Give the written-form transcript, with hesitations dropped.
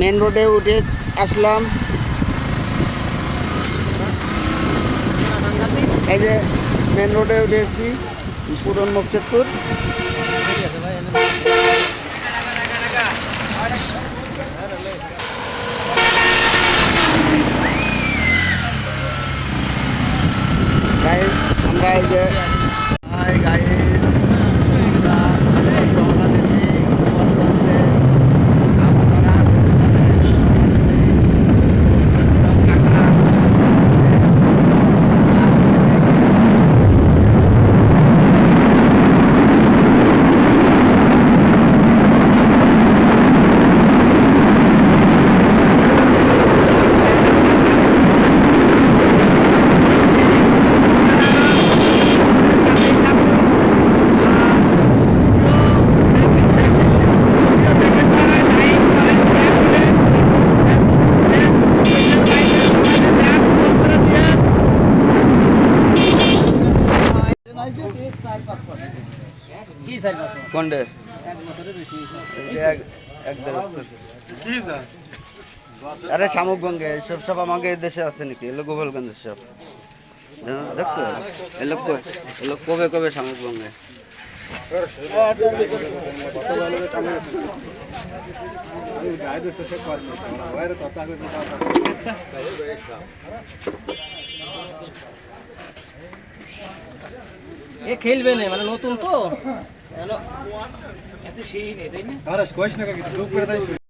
Main রোডে উঠে আসলাম। এই যে মেন রোডে উঠে এসেছি, পুরন মকসেদপুর। আমরা এই যে কোনটা আরে শামুকগঞ্জে সব সব আমাকে দেশে আছে নাকি? এলো গোপালগঞ্জের সব দেখছো? এলো কবে কবে শামুকগঞ্জে এ খেলবে না, মানে নতুন তো।